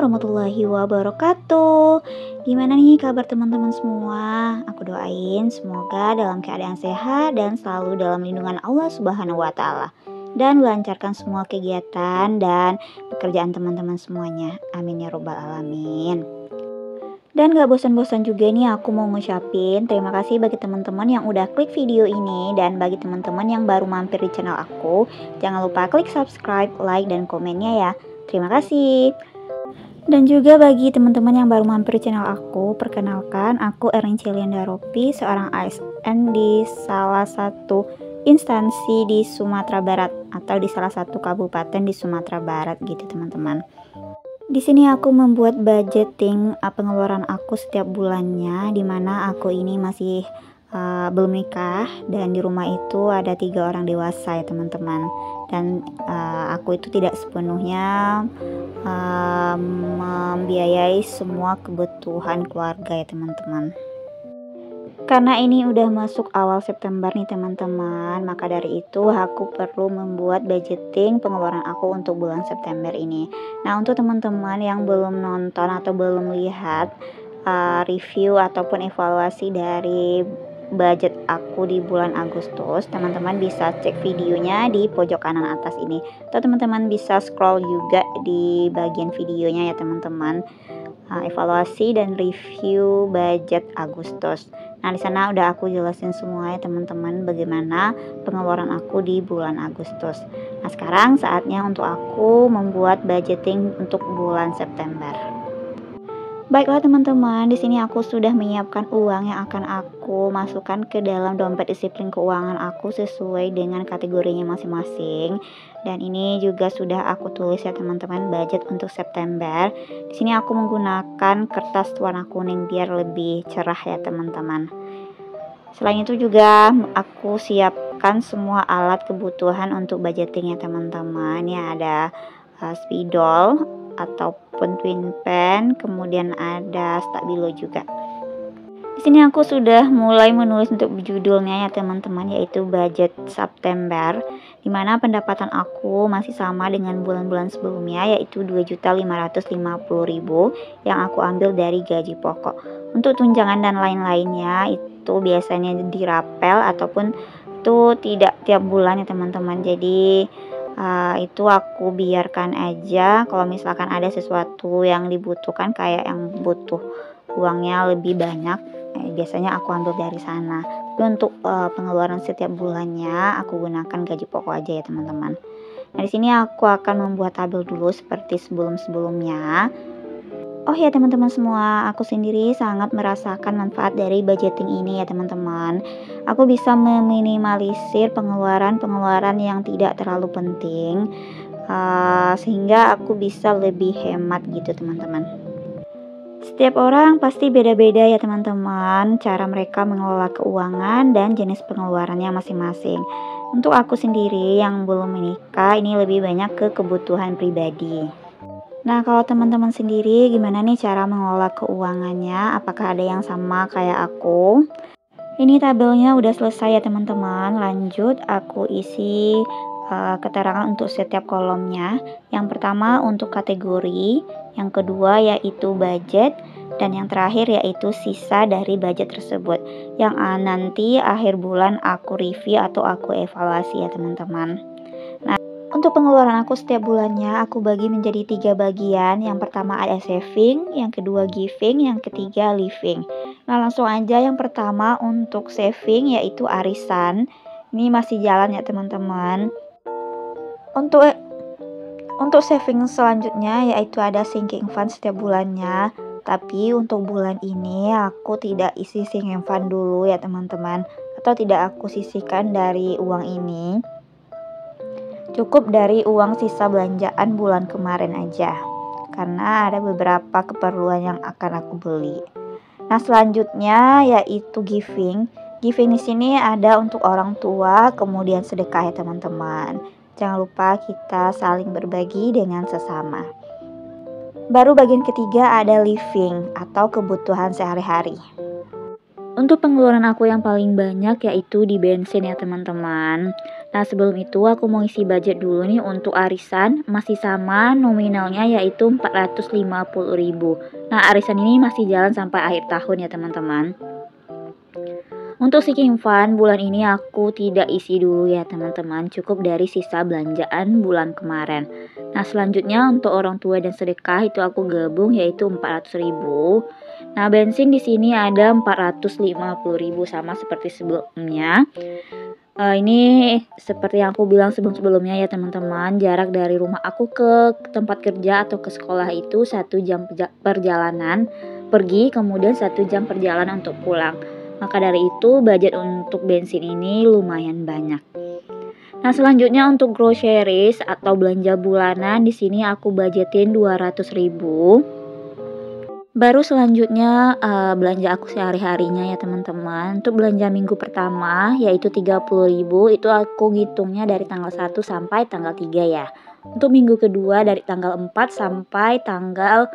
warahmatullahi wabarakatuh. Gimana nih kabar teman-teman semua? Aku doain semoga dalam keadaan sehat dan selalu dalam lindungan Allah Subhanahu wa taala. Dan melancarkan semua kegiatan dan pekerjaan teman-teman semuanya. Amin ya robbal alamin. Dan gak bosan-bosan juga nih aku mau ngucapin terima kasih bagi teman-teman yang udah klik video ini. Dan bagi teman-teman yang baru mampir di channel aku, jangan lupa klik subscribe, like, dan komennya ya. Terima kasih. Dan juga bagi teman-teman yang baru mampir di channel aku, perkenalkan aku Erlin Celianda Ropi, seorang ASN di salah satu instansi di Sumatera Barat atau di salah satu kabupaten di Sumatera Barat gitu teman-teman. Di sini aku membuat budgeting pengeluaran aku setiap bulannya, dimana aku ini masih belum nikah dan di rumah itu ada 3 orang dewasa ya teman-teman. Dan aku itu tidak sepenuhnya membiayai semua kebutuhan keluarga ya teman-teman. Karena ini udah masuk awal September nih teman-teman, maka dari itu aku perlu membuat budgeting pengeluaran aku untuk bulan September ini. Nah, untuk teman-teman yang belum nonton atau belum lihat review ataupun evaluasi dari budget aku di bulan Agustus, teman-teman bisa cek videonya di pojok kanan atas ini, atau teman-teman bisa scroll juga di bagian videonya ya teman-teman. Evaluasi dan review budget Agustus. Nah, di sana udah aku jelasin semua ya teman-teman bagaimana pengeluaran aku di bulan Agustus. Nah, sekarang saatnya untuk aku membuat budgeting untuk bulan September. Baiklah teman-teman, di sini aku sudah menyiapkan uang yang akan aku masukkan ke dalam dompet disiplin keuangan aku sesuai dengan kategorinya masing-masing. Dan ini juga sudah aku tulis ya teman-teman, budget untuk September. Di sini aku menggunakan kertas warna kuning biar lebih cerah ya teman-teman. Selain itu juga aku siapkan semua alat kebutuhan untuk budgeting ya teman-teman. Ya ada spidol ataupun twin pen, kemudian ada stabilo juga. Di sini aku sudah mulai menulis untuk judulnya ya teman-teman, yaitu budget September, dimana pendapatan aku masih sama dengan bulan-bulan sebelumnya, yaitu 2.550.000 yang aku ambil dari gaji pokok. Untuk tunjangan dan lain-lainnya itu biasanya dirapel ataupun itu tidak tiap bulan ya teman-teman. Jadi itu aku biarkan aja. Kalau misalkan ada sesuatu yang dibutuhkan kayak yang butuh uangnya lebih banyak, biasanya aku ambil dari sana. Tapi untuk pengeluaran setiap bulannya aku gunakan gaji pokok aja ya teman-teman. Nah, di sini aku akan membuat tabel dulu seperti sebelum-sebelumnya. Oh ya teman-teman semua, aku sendiri sangat merasakan manfaat dari budgeting ini ya teman-teman. Aku bisa meminimalisir pengeluaran-pengeluaran yang tidak terlalu penting, sehingga aku bisa lebih hemat gitu teman-teman. Setiap orang pasti beda-beda ya teman-teman, cara mereka mengelola keuangan dan jenis pengeluarannya masing-masing. Untuk aku sendiri yang belum menikah, ini lebih banyak ke kebutuhan pribadi. Nah, kalau teman-teman sendiri gimana nih cara mengelola keuangannya? Apakah ada yang sama kayak aku? Ini tabelnya udah selesai ya teman-teman. Lanjut aku isi keterangan untuk setiap kolomnya. Yang pertama untuk kategori, yang kedua yaitu budget, dan yang terakhir yaitu sisa dari budget tersebut. Yang nanti akhir bulan aku review atau aku evaluasi ya teman-teman. Untuk pengeluaran aku setiap bulannya aku bagi menjadi 3 bagian. Yang pertama ada saving, yang kedua giving, yang ketiga living. Nah, langsung aja yang pertama untuk saving yaitu arisan. Ini masih jalan ya teman-teman. Untuk saving selanjutnya yaitu ada sinking fund setiap bulannya. Tapi untuk bulan ini aku tidak isi sinking fund dulu ya teman-teman, atau tidak aku sisihkan dari uang ini. Cukup dari uang sisa belanjaan bulan kemarin aja, karena ada beberapa keperluan yang akan aku beli. Nah, selanjutnya yaitu giving. Giving di sini ada untuk orang tua, kemudian sedekah ya teman-teman. Jangan lupa kita saling berbagi dengan sesama. Baru bagian ketiga ada living atau kebutuhan sehari-hari. Untuk pengeluaran aku yang paling banyak yaitu di bensin ya teman-teman. Nah, sebelum itu aku mau isi budget dulu nih untuk arisan, masih sama nominalnya yaitu 450.000. Nah, arisan ini masih jalan sampai akhir tahun ya teman-teman. Untuk sinking fund bulan ini aku tidak isi dulu ya teman-teman, cukup dari sisa belanjaan bulan kemarin. Nah, selanjutnya untuk orang tua dan sedekah itu aku gabung yaitu 400.000. Nah, bensin di sini ada 450.000 sama seperti sebelumnya. Ini seperti yang aku bilang sebelumnya ya teman-teman, jarak dari rumah aku ke tempat kerja atau ke sekolah itu 1 jam perjalanan pergi, kemudian 1 jam perjalanan untuk pulang. Maka dari itu budget untuk bensin ini lumayan banyak. Nah, selanjutnya untuk groceries atau belanja bulanan di sini aku budgetin 200.000. Baru selanjutnya belanja aku sehari-harinya ya teman-teman. Untuk belanja minggu pertama yaitu 30.000, itu aku ngitungnya dari tanggal 1 sampai tanggal 3 ya. Untuk minggu kedua dari tanggal 4 sampai tanggal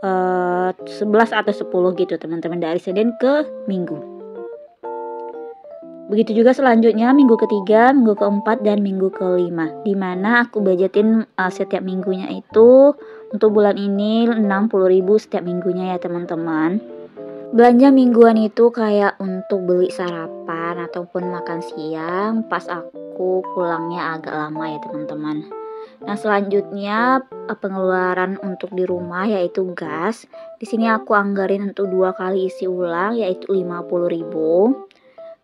11 atau 10 gitu teman-teman, dari Senin ke Minggu. Begitu juga selanjutnya minggu ketiga, minggu keempat, dan minggu kelima, dimana aku budgetin setiap minggunya itu untuk bulan ini 60.000 setiap minggunya ya teman-teman. Belanja mingguan itu kayak untuk beli sarapan ataupun makan siang pas aku pulangnya agak lama ya teman-teman. Nah, selanjutnya pengeluaran untuk di rumah yaitu gas. Di sini aku anggarin untuk 2 kali isi ulang yaitu 50.000.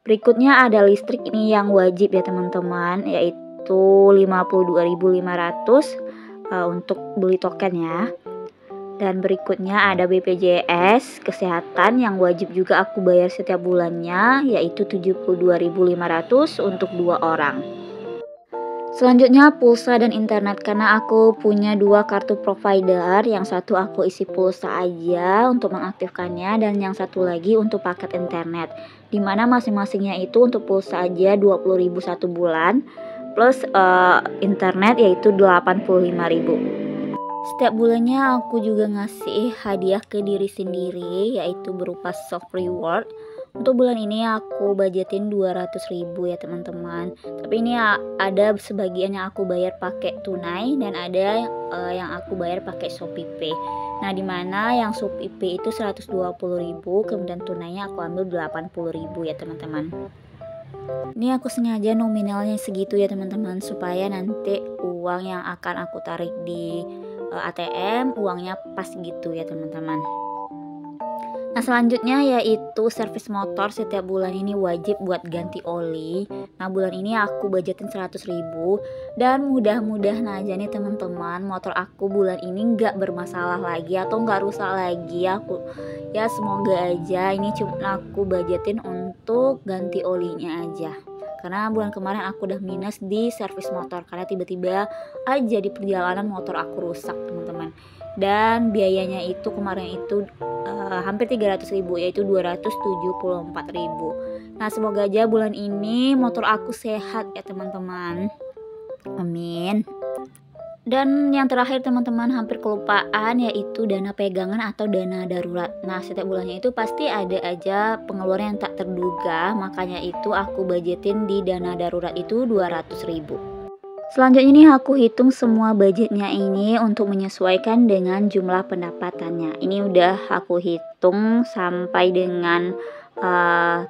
Berikutnya ada listrik, ini yang wajib ya teman-teman, yaitu 52.500 untuk beli token ya. Dan berikutnya ada BPJS kesehatan yang wajib juga aku bayar setiap bulannya, yaitu 72.500 untuk 2 orang. Selanjutnya pulsa dan internet, karena aku punya 2 kartu provider, yang satu aku isi pulsa aja untuk mengaktifkannya dan yang satu lagi untuk paket internet, dimana masing-masingnya itu untuk pulsa aja 20.000 1 bulan plus internet yaitu 85.000. Setiap bulannya aku juga ngasih hadiah ke diri sendiri yaitu berupa soft reward. Untuk bulan ini aku budgetin 200.000 ya teman-teman. Tapi ini ada sebagian yang aku bayar pakai tunai dan ada yang aku bayar pakai Shopee Pay. Nah, dimana yang Shopee Pay itu 120.000, kemudian tunainya aku ambil 80.000 ya teman-teman. Ini aku sengaja nominalnya segitu ya teman-teman, supaya nanti uang yang akan aku tarik di ATM uangnya pas gitu ya teman-teman. Nah, selanjutnya yaitu servis motor, setiap bulan ini wajib buat ganti oli. Nah, bulan ini aku budgetin 100.000 dan mudah-mudahan aja nih teman-teman motor aku bulan ini nggak bermasalah lagi atau nggak rusak lagi. Ya semoga aja, ini cuma aku budgetin untuk ganti olinya aja. Karena bulan kemarin aku udah minus di servis motor karena tiba-tiba aja di perjalanan motor aku rusak teman-teman. Dan biayanya itu kemarin itu hampir 300.000 yaitu 274.000. Nah, semoga aja bulan ini motor aku sehat ya teman-teman. Amin. Dan yang terakhir teman-teman, hampir kelupaan, yaitu dana pegangan atau dana darurat. Nah, setiap bulannya itu pasti ada aja pengeluaran yang tak terduga, makanya itu aku budgetin di dana darurat itu 200.000. Selanjutnya ini aku hitung semua budgetnya ini untuk menyesuaikan dengan jumlah pendapatannya. Ini udah aku hitung sampai dengan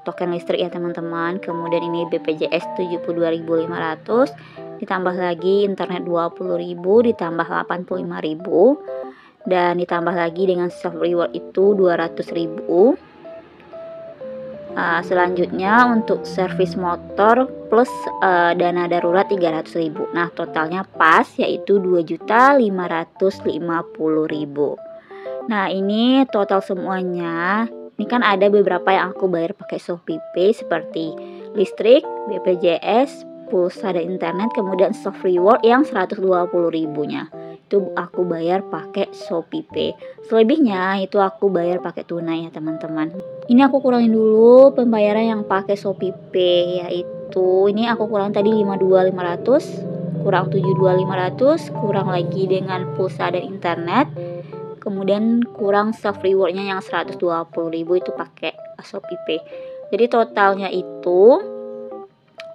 token listrik ya teman-teman. Kemudian ini BPJS 72.500, ditambah lagi internet 20.000, ditambah 85.000, dan ditambah lagi dengan self reward itu 200.000. Selanjutnya untuk servis motor plus dana darurat 300.000. Nah, totalnya pas yaitu 2.550.000. Nah, ini total semuanya. Ini kan ada beberapa yang aku bayar pakai Shopee Pay seperti listrik, BPJS, pulsa dan internet, kemudian soft reward yang 120.000-nya. Itu aku bayar pakai Shopee Pay. Selebihnya itu aku bayar pakai tunai ya teman-teman. Ini aku kurangin dulu pembayaran yang pakai Shopee Pay, yaitu ini aku kurang tadi 52.500, kurang 72.500, kurang lagi dengan pulsa dan internet, kemudian kurang soft rewardnya yang 120.000 itu pakai Shopee Pay. Jadi totalnya itu,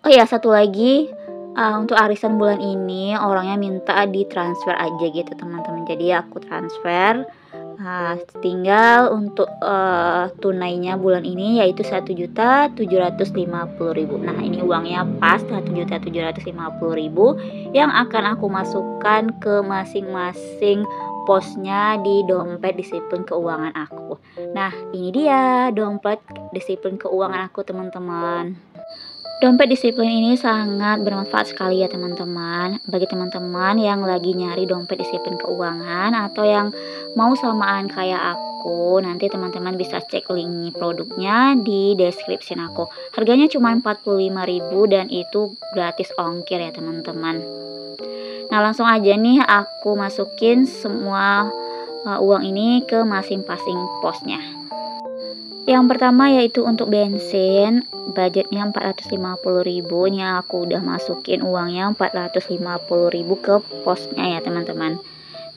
oh ya satu lagi, Untuk arisan bulan ini orangnya minta ditransfer aja gitu teman-teman, jadi aku transfer. Tinggal untuk tunainya bulan ini yaitu 1.750.000. Nah, ini uangnya pas 1.750.000 yang akan aku masukkan ke masing-masing posnya di dompet disiplin keuangan aku. Nah, ini dia dompet disiplin keuangan aku teman-teman. Dompet disiplin ini sangat bermanfaat sekali ya teman-teman. Bagi teman-teman yang lagi nyari dompet disiplin keuangan atau yang mau samaan kayak aku, nanti teman-teman bisa cek link produknya di deskripsi aku. Harganya cuma 45.000 dan itu gratis ongkir ya teman-teman. Nah, langsung aja nih aku masukin semua uang ini ke masing-masing posnya. Yang pertama yaitu untuk bensin, budgetnya 450.000. Ini aku udah masukin uangnya 450.000 ke posnya ya teman-teman.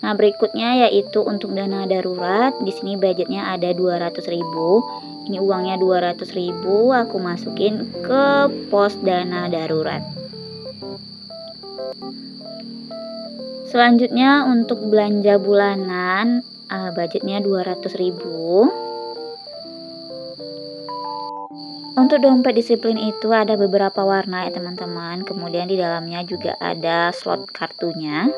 Nah, berikutnya yaitu untuk dana darurat. Di sini budgetnya ada 200.000. Ini uangnya 200.000 aku masukin ke pos dana darurat. Selanjutnya untuk belanja bulanan, budgetnya 200.000. Untuk dompet disiplin itu ada beberapa warna ya teman-teman. Kemudian di dalamnya juga ada slot kartunya.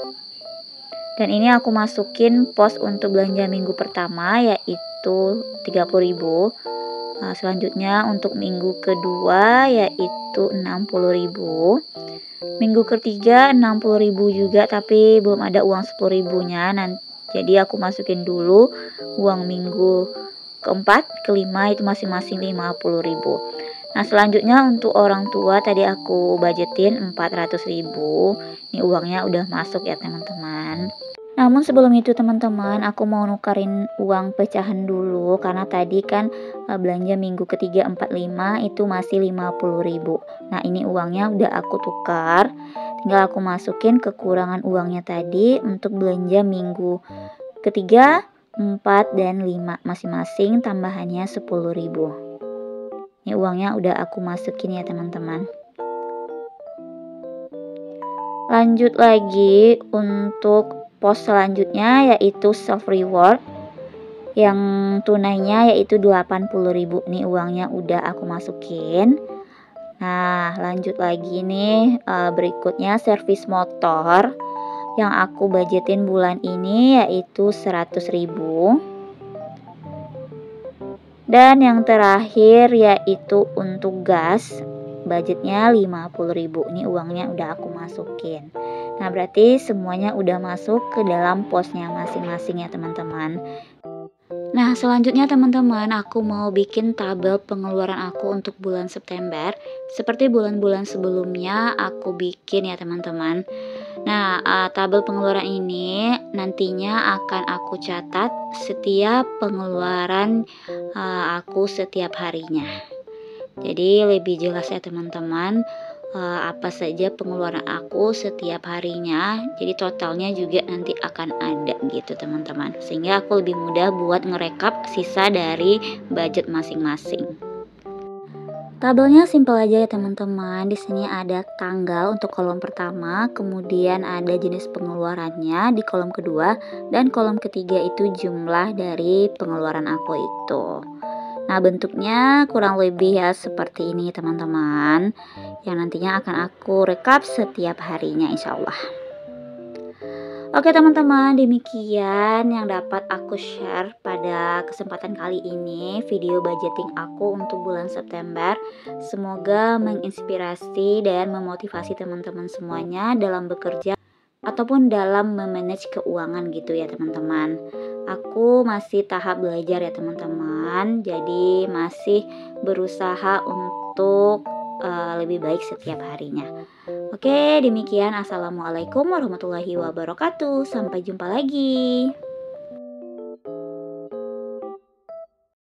Dan ini aku masukin pos untuk belanja minggu pertama yaitu 30.000. Selanjutnya untuk minggu kedua yaitu 60.000. Minggu ketiga 60.000 juga, tapi belum ada uang 10.000-nya. Jadi aku masukin dulu uang minggu keempat, kelima itu masing-masing 50.000. Nah, selanjutnya untuk orang tua tadi aku budgetin 400.000. Ini uangnya udah masuk ya teman-teman. Namun sebelum itu teman-teman, aku mau nukarin uang pecahan dulu karena tadi kan belanja minggu ketiga 45 itu masih 50.000. Nah, ini uangnya udah aku tukar. Tinggal aku masukin kekurangan uangnya tadi untuk belanja minggu ketiga, 4 dan 5 masing-masing tambahannya 10.000. Ini uangnya udah aku masukin ya teman-teman. Lanjut lagi untuk pos selanjutnya yaitu self reward yang tunainya yaitu 80.000. Nih uangnya udah aku masukin. Nah, lanjut lagi nih berikutnya servis motor yang aku budgetin bulan ini yaitu 100.000. Dan yang terakhir yaitu untuk gas, budgetnya 50.000. Ini uangnya udah aku masukin. Nah, berarti semuanya udah masuk ke dalam posnya masing-masing ya teman-teman. Nah, selanjutnya teman-teman, aku mau bikin tabel pengeluaran aku untuk bulan September. Seperti bulan-bulan sebelumnya aku bikin ya teman-teman. Nah, tabel pengeluaran ini nantinya akan aku catat setiap pengeluaran aku setiap harinya. Jadi lebih jelas ya teman-teman, apa saja pengeluaran aku setiap harinya. Jadi totalnya juga nanti akan ada gitu teman-teman. Sehingga aku lebih mudah buat ngerekap sisa dari budget masing-masing. Tabelnya simpel aja ya teman-teman. Di sini ada tanggal untuk kolom pertama, kemudian ada jenis pengeluarannya di kolom kedua, dan kolom ketiga itu jumlah dari pengeluaran aku itu. Nah, bentuknya kurang lebih ya seperti ini teman-teman, yang nantinya akan aku rekap setiap harinya insya Allah. Oke teman-teman, demikian yang dapat aku share pada kesempatan kali ini video budgeting aku untuk bulan September. Semoga menginspirasi dan memotivasi teman-teman semuanya dalam bekerja ataupun dalam memanage keuangan gitu ya teman-teman. Aku masih tahap belajar ya teman-teman, jadi masih berusaha untuk lebih baik setiap harinya. Oke, demikian. Assalamualaikum warahmatullahi wabarakatuh. Sampai jumpa lagi.